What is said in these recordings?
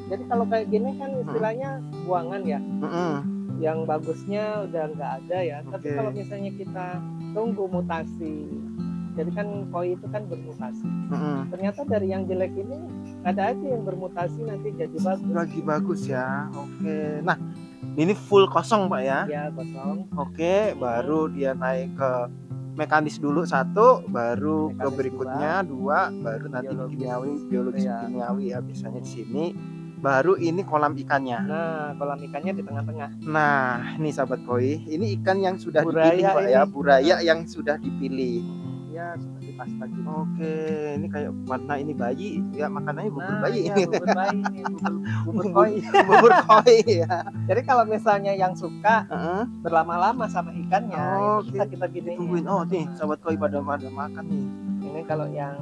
Jadi kalau kayak gini kan istilahnya buangan ya. Mm-mm. Yang bagusnya udah nggak ada ya. Tapi Oke. kalau misalnya kita tunggu mutasi, jadi kan koi itu kan bermutasi. Mm-mm. Ternyata dari yang jelek ini ada aja yang bermutasi nanti jadi bagus. Lagi bagus ya. Oke. Nah, ini full kosong Pak ya. Ya kosong. Oke, baru dia naik ke mekanis dulu satu, baru ke Mekanis berikutnya dua, baru nanti Biologis. kimiawi, biologis Iya. kimiawi ya biasanya di sini. Baru ini kolam ikannya. Nah, kolam ikannya di tengah-tengah. Nah, ini sahabat koi, ini ikan yang sudah Buraya dipilih Pak ini. ya, buraya yang sudah dipilih. Ya seperti pasta gitu. Oke, ini kayak warna ini bayi, ya makanannya bubur Nah, bayi. iya, bubur bayi ini, bubur koi. Bubur koi ya. Jadi kalau misalnya yang suka Heeh. berlama-lama sama ikannya, Oh, itu bisa kita giniin. Tungguin. Oh, nih sahabat koi pada makan nih. Ini kalau yang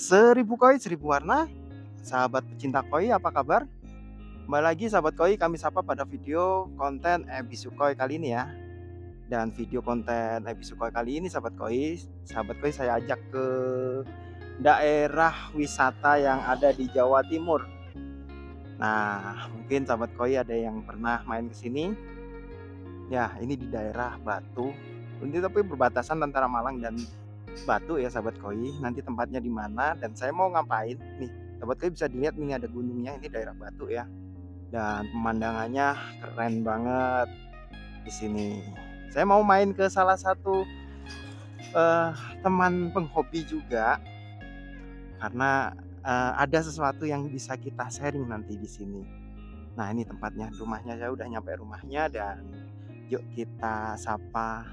Seribu koi, seribu warna. Sahabat pecinta koi, apa kabar? Kembali lagi sahabat koi, kami sapa pada video konten Ebisukoi kali ini ya. Dan video konten Ebisukoi kali ini sahabat koi saya ajak ke daerah wisata yang ada di Jawa Timur. Nah, mungkin sahabat koi ada yang pernah main ke sini. Ya, ini di daerah Batu. Ini tapi berbatasan antara Malang dan Batu ya sahabat koi. Nanti tempatnya di mana dan saya mau ngapain nih sahabat koi, bisa dilihat ini ada gunungnya, ini daerah Batu ya, dan pemandangannya keren banget di sini. Saya mau main ke salah satu teman penghobi juga karena ada sesuatu yang bisa kita sharing nanti di sini. Nah, ini tempatnya, rumahnya, saya udah nyampe rumahnya dan yuk kita sapa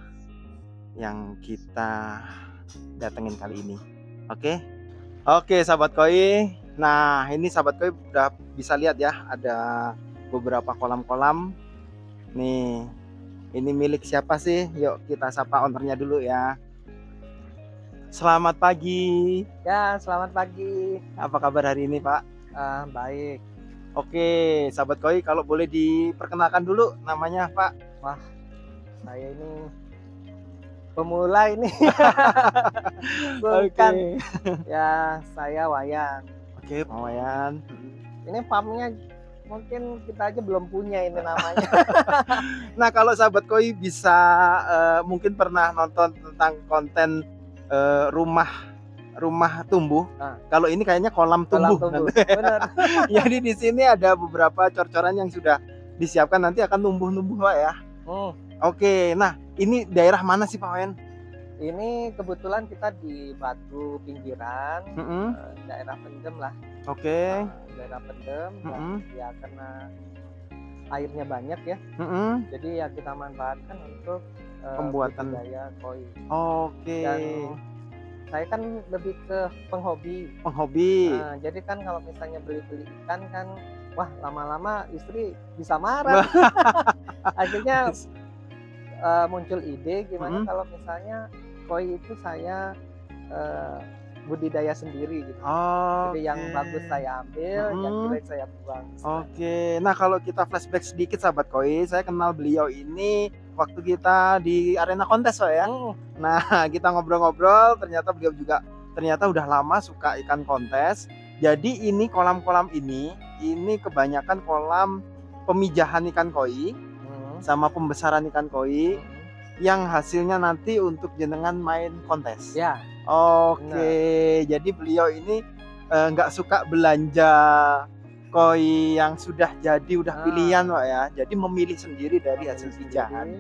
yang kita datengin kali ini. Oke sahabat koi. Nah, ini sahabat koi udah bisa lihat ya, ada beberapa kolam-kolam. Nih, ini milik siapa sih? Yuk kita sapa ownernya dulu ya. Selamat pagi. ya selamat pagi. Apa kabar hari ini Pak? Baik. Oke sahabat koi, kalau boleh diperkenalkan dulu namanya Pak. Saya ini pemula ini. Bukan. Ya saya Wayan. Oke Pak Wayan. Ini farmnya mungkin kita aja belum punya ini namanya. Nah, kalau sahabat koi bisa mungkin pernah nonton tentang konten rumah tumbuh. Kalau ini kayaknya kolam tumbuh. Benar. Jadi di sini ada beberapa cor-coran yang sudah disiapkan, nanti akan tumbuh-tumbuh Pak ya. Oke, nah ini daerah mana sih Pak Wayan? Ini kebetulan kita di Batu pinggiran, daerah Pendem lah. Oke. Daerah Pendem, ya karena airnya banyak ya. Jadi ya kita manfaatkan untuk pembuatan budidaya koi. Oke. Dan saya kan lebih ke penghobi. Nah, jadi kan kalau misalnya beli-beli ikan kan, wah lama-lama istri bisa marah. Akhirnya muncul ide gimana kalau misalnya koi itu saya budidaya sendiri gitu. Jadi yang bagus saya ambil, yang jelek saya buang. Oke. Nah, kalau kita flashback sedikit sahabat koi, saya kenal beliau ini waktu kita di arena kontes ya. Nah, kita ngobrol-ngobrol, ternyata beliau juga udah lama suka ikan kontes. Jadi ini kolam-kolam ini kebanyakan kolam pemijahan ikan koi sama pembesaran ikan koi yang hasilnya nanti untuk jenengan main kontes. Ya. Oke. Jadi beliau ini nggak suka belanja koi yang sudah jadi, udah pilihan Pak ya. Jadi memilih sendiri dari hasil pijahan.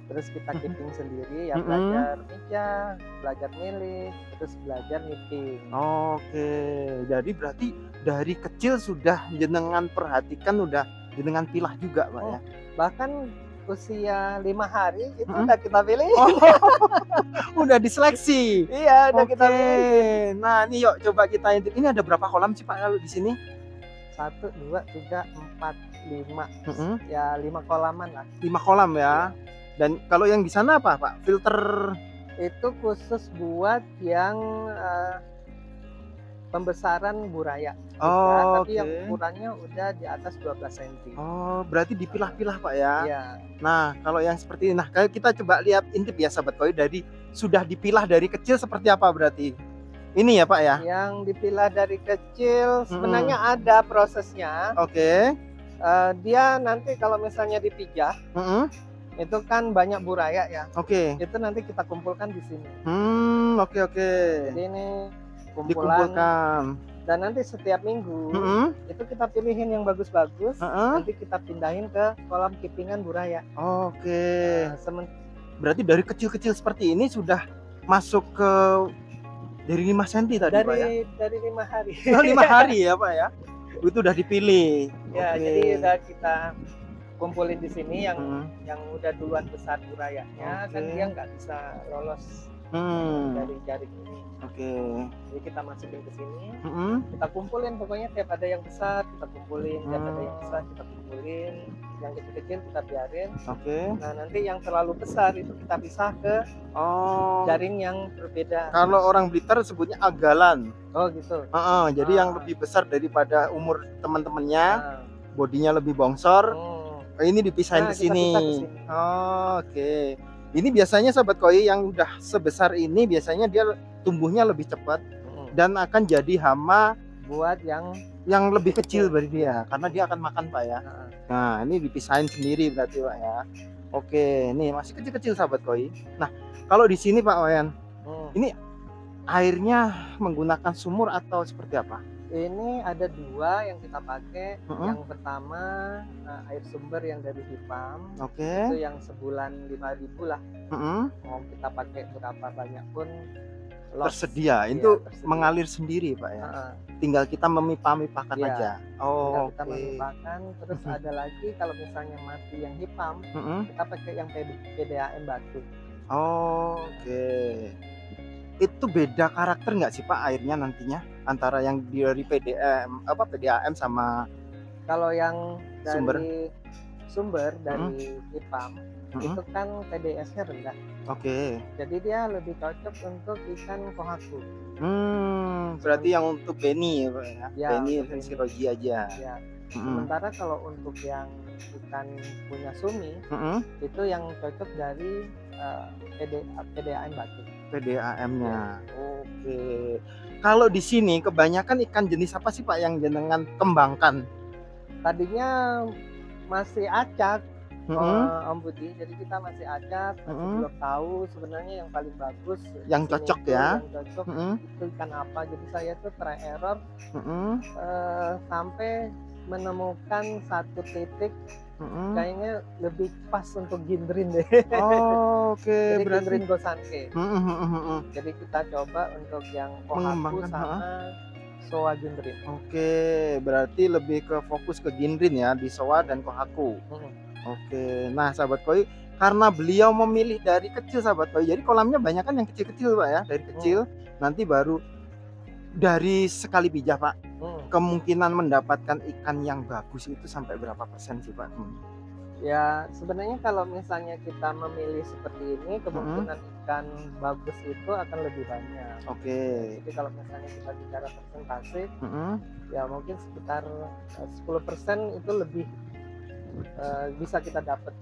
Terus kita keeping sendiri ya, belajar pijah, belajar milih, terus belajar knitting. Oke. Jadi berarti dari kecil sudah jenengan perhatikan, udah jenengan pilah juga Pak ya. Bahkan usia 5 hari itu udah kita pilih. Udah diseleksi. Iya, udah kita pilih. Nah, ini yuk coba kita intip. Ini ada berapa kolam sih Pak kalau di sini? 1, 2, 3, 4, 5. Mm-mm. Ya 5 kolaman lah. 5 kolam ya. Dan kalau yang di sana apa Pak? Filter Itu khusus buat yang pembesaran buraya. Oh, Tapi yang oke. ukurannya udah di atas 12 cm. Oh, berarti dipilah-pilah Pak ya. Iya. Nah, kalau yang seperti ini, nah kayak kita coba lihat intip ya sahabat koi, dari sudah dipilah dari kecil seperti apa berarti? Ini ya Pak ya. Yang dipilah dari kecil sebenarnya ada prosesnya. Oke. Dia nanti kalau misalnya dipijah, Mm-mm. itu kan banyak buraya ya. Oke. Itu nanti kita kumpulkan di sini. Oke. Jadi ini kumpulan. Dikumpulkan. Dan nanti setiap minggu Mm-mm. itu kita pilihin yang bagus-bagus. Uh-uh. Nanti kita pindahin ke kolam keepingan buraya. Oke. Nah, Berarti dari kecil-kecil seperti ini sudah masuk ke dari 5 cm tadi Pak ya? Dari 5 hari. Oh, 5 hari ya Pak ya? Itu udah dipilih. Ya, Oke. jadi udah kita kumpulin di sini yang Mm. yang udah duluan besar burayanya. Kan Oke. dia nggak bisa lolos dari jaring ini. Oke. Jadi kita masukin ke sini, Mm-mm. kita kumpulin, pokoknya tiap ada yang besar kita kumpulin, tiap ada yang besar kita kumpulin, yang kecil-kecil kita biarin. Oke. Nah nanti yang terlalu besar itu kita pisah ke Oh. jaring yang berbeda. Kalau orang Blitar sebutnya agalan. Oh gitu. Jadi yang lebih besar daripada umur teman-temannya, Nah, bodinya lebih bongsor. Ini dipisahin Nah, ke kita sini. pisah ke sini. Oke. Ini biasanya sahabat koi yang udah sebesar ini biasanya dia tumbuhnya lebih cepat dan akan jadi hama buat yang lebih kecil dari dia karena dia akan makan Pak ya. Nah, ini dipisahin sendiri berarti Pak ya. Oke, ini masih kecil-kecil sahabat koi. Nah, kalau di sini Pak Wayan, ini airnya menggunakan sumur atau seperti apa? Ini ada 2 yang kita pakai. Yang pertama air sumber yang dari Hipam. Oke. Itu yang sebulan 5.000 lah. Mau kita pakai berapa banyak pun tersedia. Iya, itu tersedia. mengalir sendiri Pak ya. Tinggal kita memipah-mipahkan Iya. aja. Tinggal kita Oke. memipahkan. Terus ada lagi kalau misalnya mati yang Hipam, kita pakai yang PDAM batu. Oke. Itu beda karakter nggak sih Pak airnya nantinya antara yang dari PDAM sama Kalau yang Sumber? dari sumber dari Hipam itu kan PDS-nya rendah. Oke. Jadi dia lebih cocok untuk ikan kohaku. Berarti yang untuk beni ya Pak ya. Ya, Beni untuk beni. Shiroji aja. Ya. Sementara kalau untuk yang ikan punya sumi itu yang cocok dari PDAM batu. PDAM-nya. Oke. Kalau di sini kebanyakan ikan jenis apa sih Pak yang jenengan kembangkan? Tadinya masih acak, Om Budi. Jadi kita masih acak, masih belum tahu sebenarnya yang paling bagus. Yang cocok ya. Yang cocok itu ikan apa. Jadi saya tuh try error sampai menemukan satu titik kayaknya lebih pas untuk gindrin deh. Oke. Jadi Berarti gindrin gosanke. Jadi kita coba untuk yang kohaku sama soa gindrin. Oke, berarti lebih ke fokus ke gindrin ya di soa dan kohaku. Oke, nah sahabat koi, karena beliau memilih dari kecil sahabat koi, jadi kolamnya banyak kan yang kecil-kecil Pak ya, dari kecil nanti baru dari sekali pijah Pak. Kemungkinan mendapatkan ikan yang bagus itu sampai berapa persen sih Pak? Ya sebenarnya kalau misalnya kita memilih seperti ini, kemungkinan ikan bagus itu akan lebih banyak. Oke. Jadi kalau misalnya kita bicara persentase, ya mungkin sekitar 10% itu lebih bisa kita dapat.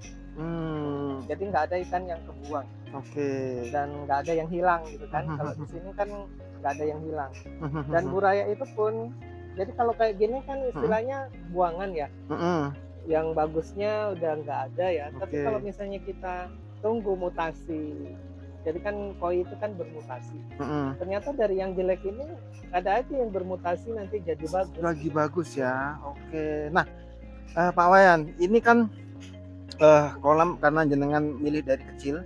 Jadi nggak ada ikan yang kebuang. Oke. Dan nggak ada yang hilang gitu kan. Kalau di sini kan nggak ada yang hilang. Dan buraya itu pun, jadi kalau kayak gini kan istilahnya buangan ya. Yang bagusnya udah nggak ada ya. Tapi kalau misalnya kita tunggu mutasi, jadi kan koi itu kan bermutasi. Ternyata dari yang jelek ini ada aja yang bermutasi nanti jadi bagus. Lagi bagus ya. Oke. Nah, Pak Wayan, ini kan kolam karena jenengan milih dari kecil.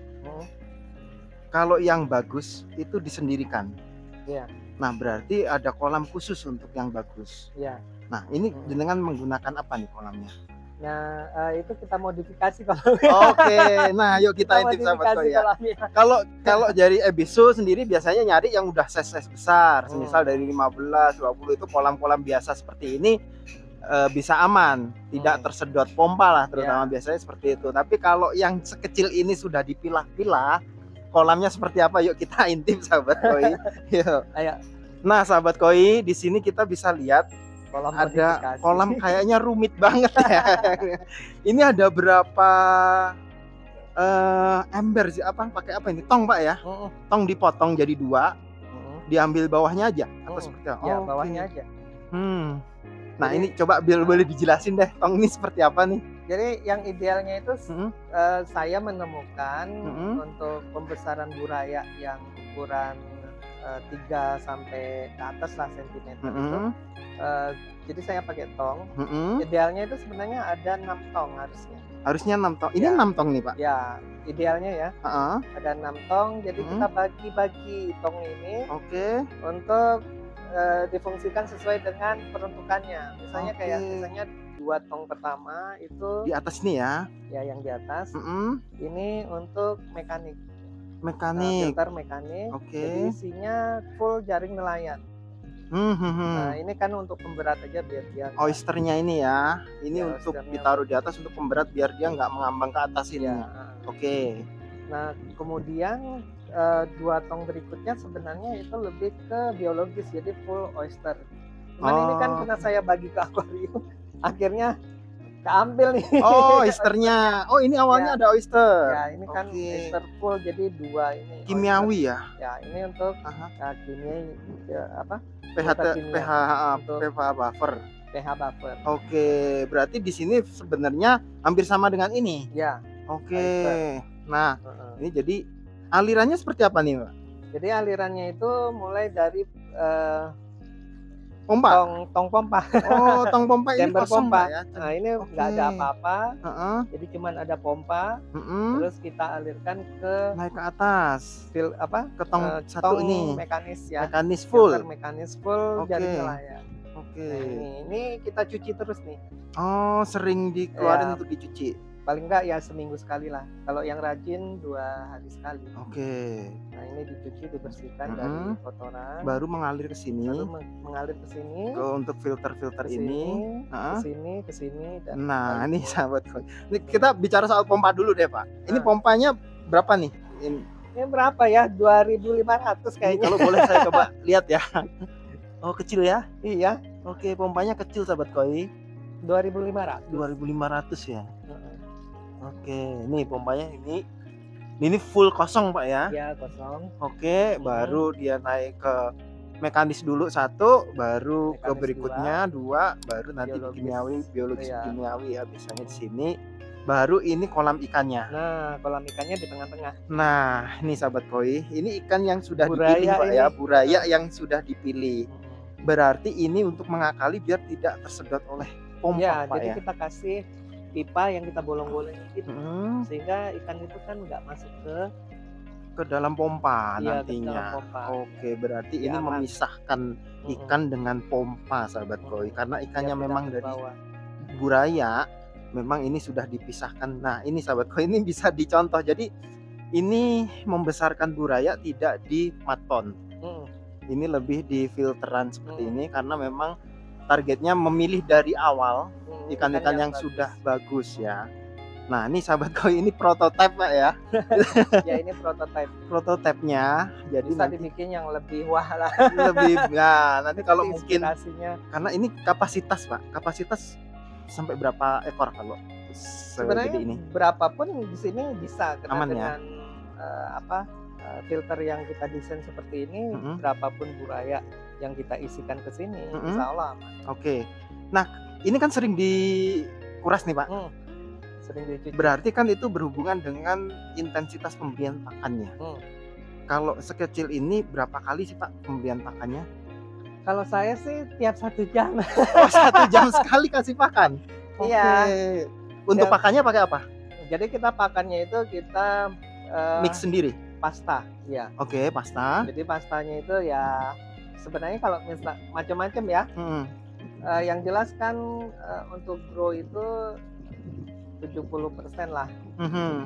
Kalau yang bagus itu disendirikan. Iya. Nah, berarti ada kolam khusus untuk yang bagus. Iya. Nah, ini jenengan menggunakan apa nih kolamnya? Nah, itu kita modifikasi kalau. Oke, nah yuk kita intip sahabat koi ya. Kalau dari Ebisu sendiri biasanya nyari yang udah size besar, semisal dari 15, 20 itu kolam-kolam biasa seperti ini. bisa aman, tidak tersedot pompa lah, terutama Ya. biasanya seperti itu. Tapi kalau yang sekecil ini sudah dipilah-pilah, kolamnya seperti apa? Yuk kita intip sahabat koi. Yuk. Ayo. Nah sahabat koi, di sini kita bisa lihat Kolam ada modifikasi. kolam kayaknya rumit banget ya. Ini ada berapa ember sih? Apa? Pakai apa ini? Tong pak ya? Tong dipotong jadi 2, diambil bawahnya aja atau seperti apa? Ya, Oh, bawahnya oke. aja. Nah Jadi- ini coba boleh dijelasin deh, tong ini seperti apa nih? Jadi yang idealnya itu Mm-mm. saya menemukan Mm-mm. untuk pembesaran buraya yang ukuran 3 sampai ke atas lah sentimeter itu. Mm-mm. Jadi saya pakai tong. Mm-mm. Idealnya itu sebenarnya ada 6 tong harusnya. Harusnya 6 tong. Ini Ya. 6 tong nih pak. Ya, idealnya ya Heeh. ada 6 tong. Jadi Mm-mm. kita bagi-bagi tong ini Oke. untuk difungsikan sesuai dengan peruntukannya. Misalnya kayak Oke. misalnya 2 tong pertama itu Di atas nih ya. ya yang di atas. Mm-mm. Ini untuk mekanik. Mekanik. Filter mekanik. Oke. Jadi isinya full jaring nelayan. Nah, ini kan untuk pemberat aja biar dia nggak- Oysternya ini ya. Ini Ya, untuk oysternya. ditaruh di atas untuk pemberat biar dia nggak mengambang ke atas ini. Ya. Oke. Nah, kemudian 2 tong berikutnya sebenarnya itu lebih ke biologis, jadi full oyster. Cuman ini kan Oh. karena saya bagi ke akuarium, akhirnya keambil nih. Oh, oysternya. Oh, ini awalnya ada oyster. Ya, ini kan Oke. oyster full, jadi 2 ini. Kimiawi ya. oyster. Ya, ini untuk Aha. kimia apa? pH kimia. pH Untuk- pH buffer. pH buffer. Oke, berarti di sini sebenarnya hampir sama dengan ini. Ya. Oke. Oyster. Nah, heeh. ini jadi alirannya seperti apa nih, Mbak? Jadi alirannya itu mulai dari Pompa. tong pompa. Oh, tong pompa ini Chamber kosong, pompa. Mbak ya. Nah, ini nggak ada Oke. apa-apa. Heeh. Jadi cuman ada pompa, Mm-mm. terus kita alirkan ke Naik ke atas. ke Ke tong satu tong ini. mekanis ya. Mekanis full. Filter mekanis full Oke. jaring nelayan. Oke. Nah, ini kita cuci terus nih. Oh, sering dikeluarin Ya. untuk dicuci. Paling nggak ya seminggu sekali lah. Kalau yang rajin 2 hari sekali. Oke. Nah, ini dicuci, dibersihkan Mm-mm. dari kotoran. Baru mengalir ke sini Lalu mengalir ke sini, untuk filter-filter ini. Heeh. ke sini dan Nah, ini balik. sahabat koi. Ini kita bicara soal pompa dulu deh, Pak. Ini Nah. pompanya berapa nih? Ini berapa ya? 2.500 Ini kayaknya. kalau boleh saya coba lihat ya. Oh, kecil ya? Iya, Oke, pompanya kecil sahabat koi. 2.500. 2.500 ya. Heeh. Oke, ini pompanya ini. Ini full kosong, Pak ya. Ya, kosong. Oke, baru dia naik ke mekanis dulu 1, baru ke Mekanis berikutnya 2, baru nanti Biologis. biologis Iya. kimiawi ya biasanya di sini. Baru ini kolam ikannya. Nah, kolam ikannya di tengah-tengah. Nah, ini sahabat koi, ini ikan yang sudah Buraya dipilih Pak ini. ya, buraya yang sudah dipilih. Berarti ini untuk mengakali biar tidak tersedot oleh pompa Ya, Pak jadi ya. kita kasih pipa yang kita bolong-bolong dikit Mm, sehingga ikan itu kan nggak masuk ke dalam pompa Iya, ke nantinya. dalam pompa. Oke, berarti Ya, ini aman. memisahkan ikan dengan pompa sahabat koi, karena ikannya biar memang tidak dari terbawa. buraya, memang ini sudah dipisahkan. Nah, ini sahabat koi, ini bisa dicontoh. Jadi ini membesarkan buraya tidak di maton. Mm. Ini lebih di filteran seperti Hmm. ini karena memang targetnya memilih dari awal Mm, ikan-ikan yang bagus. sudah bagus ya. Nah, ini sahabat koi, ini prototipe Pak ya. Ya, ini prototipe. Prototipenya. Jadi Bisa nanti dibikin yang lebih wah lah. lebih nah, nanti kalau Nanti mungkin inspirasinya. karena ini kapasitas Pak. Kapasitas sampai berapa ekor kalau Sebenarnya segede ini? berapapun di sini bisa karena Aman ya? dengan filter yang kita desain seperti ini, Mm-mm. berapapun buraya yang kita isikan ke sini, Mm-mm. insya Allah aman. Oke. Nah, ini kan sering dikuras nih Pak. Sering dicuci. Berarti kan itu berhubungan dengan intensitas pemberian pakannya. Hmm. Kalau sekecil ini berapa kali sih Pak pemberian pakannya? Kalau saya sih tiap 1 jam. Oh, 1 jam sekali kasih pakan. Oke. Iya. Untuk Ya. pakannya pakai apa? Jadi kita pakannya itu kita Mix sendiri. pasta, ya. Oke, pasta. Jadi pastanya itu ya sebenarnya kalau misal macam-macam ya. Mm-mm. Yang jelas kan untuk grow itu 70% lah Mhm.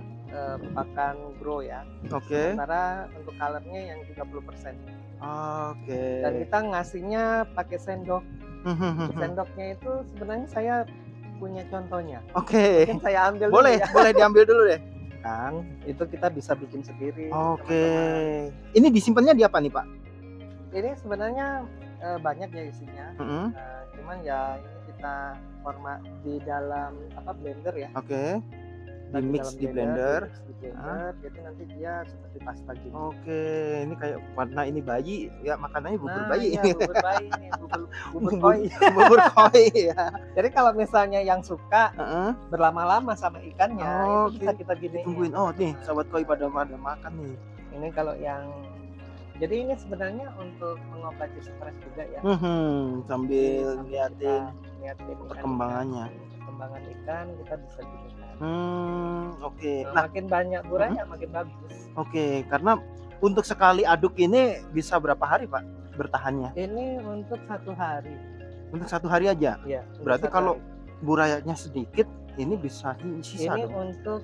pakan grow ya. Oke. Sementara untuk colornya yang 30%. Oke. Dan kita ngasihnya pakai sendok. Sendoknya itu sebenarnya saya punya contohnya. Oke. Mungkin saya ambil Boleh, dulu ya. boleh diambil dulu deh. Kan itu kita bisa bikin sendiri. Oke. teman-teman. Ini disimpannya di apa nih, Pak? Ini sebenarnya banyak ya isinya. Mm-mm. Cuman ya ini kita format di dalam blender ya. Oke. Di Mix di blender. Jadi nanti dia seperti pasta gitu. Oke, ini kayak warna ini bayi ya, makanannya bubur bayi. Iya, bubur bayi nih, bubur koi. Bubur koi ya. Jadi kalau misalnya yang suka berlama-lama sama ikannya, itu bisa kita giniin. Tungguin. Oh, nih, sahabat koi pada makan nih. Ini kalau yang jadi ini sebenarnya untuk mengobati stres juga ya. Sambil liatin perkembangannya. Perkembangan ikan kita bisa gunakan. Oke. Nah, makin banyak buranya makin bagus. Oke, karena untuk sekali aduk ini bisa berapa hari, Pak, bertahannya? Ini untuk 1 hari. Untuk 1 hari aja? Iya. Berarti kalau burayanya sedikit, ini bisa sisa ini dong? Untuk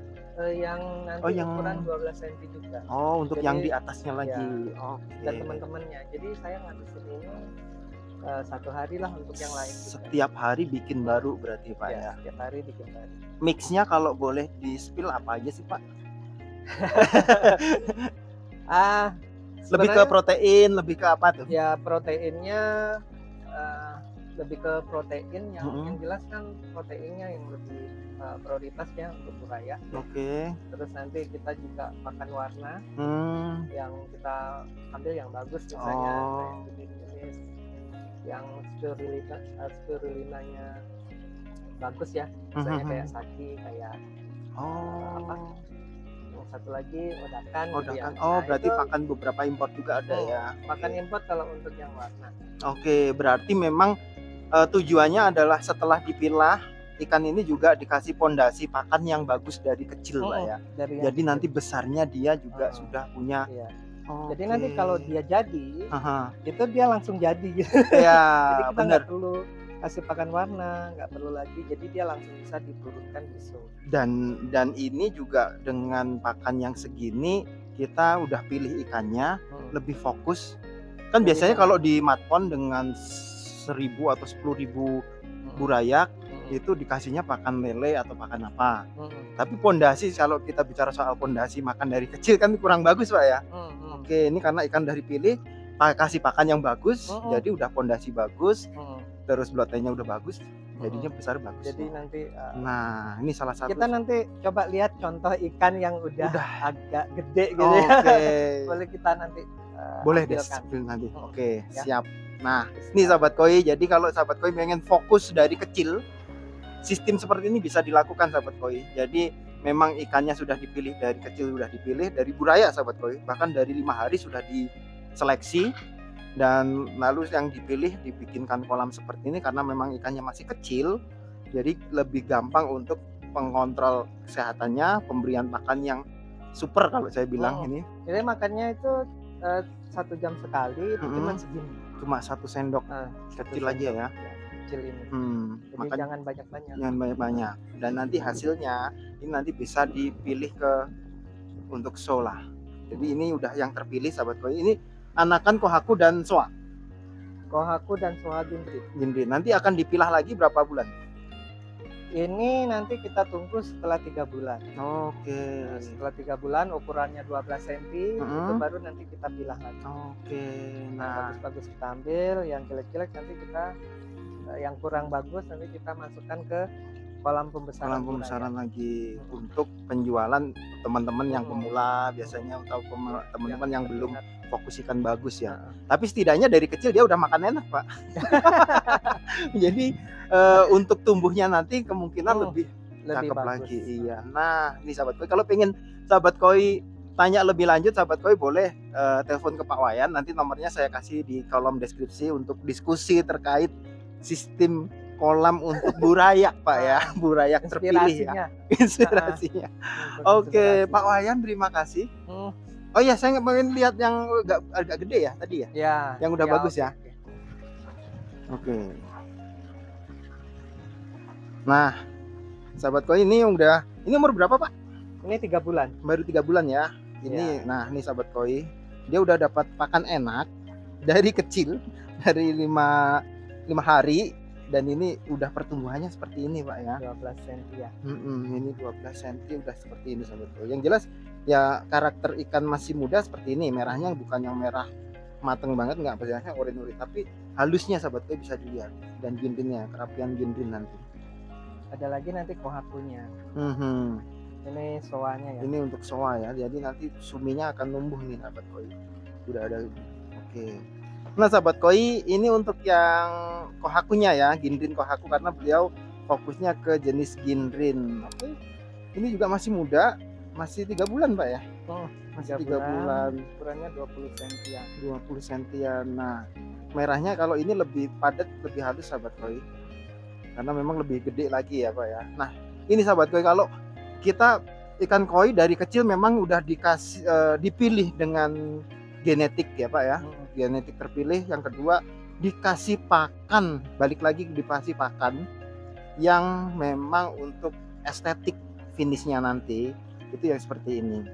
yang nanti ukuran 12 cm juga. Oh, untuk jadi, yang di atasnya lagi. Ya, Oke. dan teman-temannya. Jadi saya ngabisin ini 1 hari lah untuk yang lain juga. Setiap hari bikin baru berarti, Pak ya? Setiap hari bikin baru. Mixnya kalau boleh di spill apa aja sih, Pak? Lebih ke protein, lebih ke apa tuh? Ya proteinnya lebih ke protein yang jelas kan proteinnya yang lebih prioritas ya untuk buraya. Oke. Terus nanti kita juga makan warna yang kita ambil yang bagus misalnya jenis yang spirulinanya bagus ya, misalnya kayak saki, kayak yang satu lagi odakan. Oh, berarti pakan beberapa impor juga ada ya. Makan impor kalau untuk yang warna. Oke, berarti memang tujuannya adalah setelah dipilah ikan ini juga dikasih pondasi pakan yang bagus dari kecil, Pak ya. Jadi nanti besarnya dia juga sudah punya. Iya. Jadi nanti kalau dia jadi, itu dia langsung jadi gitu. Ya, jadi kita nggak perlu kasih pakan warna, nggak perlu lagi. Jadi dia langsung bisa diturunkan besok. Dan ini juga dengan pakan yang segini kita udah pilih ikannya lebih fokus. Kan biasanya kalau di matpon dengan 1.000 atau 10.000 burayak itu dikasihnya pakan lele atau pakan apa. Tapi pondasi, kalau kita bicara soal pondasi makan dari kecil kan kurang bagus, Pak ya. Oke, ini karena ikan dari pilih kasih pakan yang bagus, jadi udah pondasi bagus, terus proteinnya udah bagus, jadinya besar bagus. Jadi nanti nah, ini salah satu. Kita nanti coba lihat contoh ikan yang udah agak gede gitu ya. Boleh kita nanti boleh deh nanti. Oke, siap. Nah, ini sahabat koi, jadi kalau sahabat koi pengen fokus dari kecil, sistem seperti ini bisa dilakukan sahabat koi. Jadi memang ikannya sudah dipilih dari kecil, sudah dipilih dari buraya sahabat koi, bahkan dari 5 hari sudah diseleksi, dan lalu yang dipilih dibikinkan kolam seperti ini karena memang ikannya masih kecil, jadi lebih gampang untuk mengontrol kesehatannya, pemberian makan yang super kalau saya bilang ini. Jadi makannya itu 1 jam sekali, itu cuma segini. Cuma 1 sendok kecil aja ya. Kecil ini. Jadi jangan banyak-banyak. Jangan banyak-banyak. Dan nanti hasilnya ini nanti bisa dipilih untuk sola. Jadi ini udah yang terpilih sahabat koi. Ini anakan kohaku dan soa. Kohaku dan soa Ginbrin. Nanti akan dipilah lagi berapa bulan? Ini nanti kita tunggu setelah 3 bulan. Oke. Setelah 3 bulan ukurannya 12 cm, itu baru nanti kita pilah lagi. Oke. Nah, bagus-bagus kita ambil, yang jelek-jelek nanti kita yang kurang bagus nanti kita masukkan ke kolam pembesaran. Kolam pembesaran lagi untuk penjualan teman-teman yang pemula biasanya, atau teman-teman yang belum fokus ikan bagus ya. Tapi setidaknya dari kecil dia udah makan enak, Pak. Jadi untuk tumbuhnya nanti kemungkinan lebih cakep bagus lagi. Iya. Nah, ini sahabat koi, kalau pengen sahabat koi tanya lebih lanjut, sahabat koi boleh telepon ke Pak Wayan. Nanti nomornya saya kasih di kolom deskripsi untuk diskusi terkait sistem kolam untuk burayak, Pak ya. Burayak terpilih ya. Inspirasinya. Oke, Pak Wayan, terima kasih. Oh iya, saya pengen lihat yang agak gede ya tadi ya. Ya. Yang udah bagus ya. Oke. Nah, sahabat koi ini umur berapa, Pak? Ini 3 bulan. Baru 3 bulan ya. Ini nah, ini sahabat koi, dia udah dapat pakan enak dari kecil, dari 5 hari dan ini udah pertumbuhannya seperti ini Pak ya. 12 cm ya. Ini 12 cm udah seperti ini sahabat koi. Yang jelas ya karakter ikan masih muda seperti ini, merahnya bukan yang merah mateng banget, nggak biasanya ori-ori, tapi halusnya sahabat koi bisa dilihat, dan ginrinnya, kerapian ginrin nanti. Ada lagi nanti kohakunya. Ini soanya ya. Ini untuk soa ya, jadi nanti suminya akan numbuh nih sahabat koi. Udah ada. Oke. Nah sahabat koi, ini untuk yang kohakunya ya, ginrin kohaku, karena beliau fokusnya ke jenis ginrin. Oke. Ini juga masih muda, masih 3 bulan Pak ya. Masih 3 bulan. Ukurannya 20 cm. 20 cm. Nah, merahnya kalau ini lebih padat, lebih halus sahabat koi. Karena memang lebih gede lagi ya Pak ya. Nah, ini sahabat koi, kalau kita ikan koi dari kecil memang udah dikasih dipilih dengan genetik ya Pak ya. Genetik terpilih. Yang kedua, dikasih pakan, balik lagi dikasih pakan yang memang untuk estetik finishnya nanti itu yang seperti ini.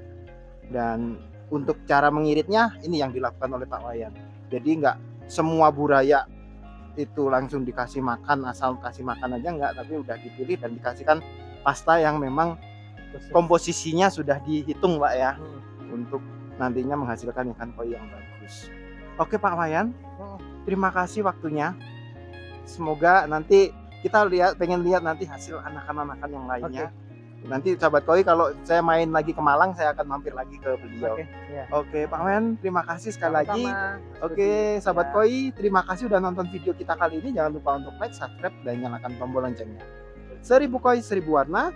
Dan untuk cara mengiritnya ini yang dilakukan oleh Pak Wayan. Jadi nggak semua buraya itu langsung dikasih makan, asal kasih makan aja nggak, tapi udah dipilih dan dikasihkan pasta yang memang komposisinya sudah dihitung Pak ya, untuk nantinya menghasilkan ikan koi yang bagus. Oke Pak Wayan, terima kasih waktunya. Semoga nanti kita pengen lihat nanti hasil anakan-anakan yang lainnya. Nanti sahabat koi, kalau saya main lagi ke Malang, saya akan mampir lagi ke beliau. Oke, Pak Wayan, terima kasih sekali lagi. Oke, sahabat koi, terima kasih udah nonton video kita kali ini. Jangan lupa untuk like, subscribe, dan nyalakan tombol loncengnya. 1000 koi 1000 warna.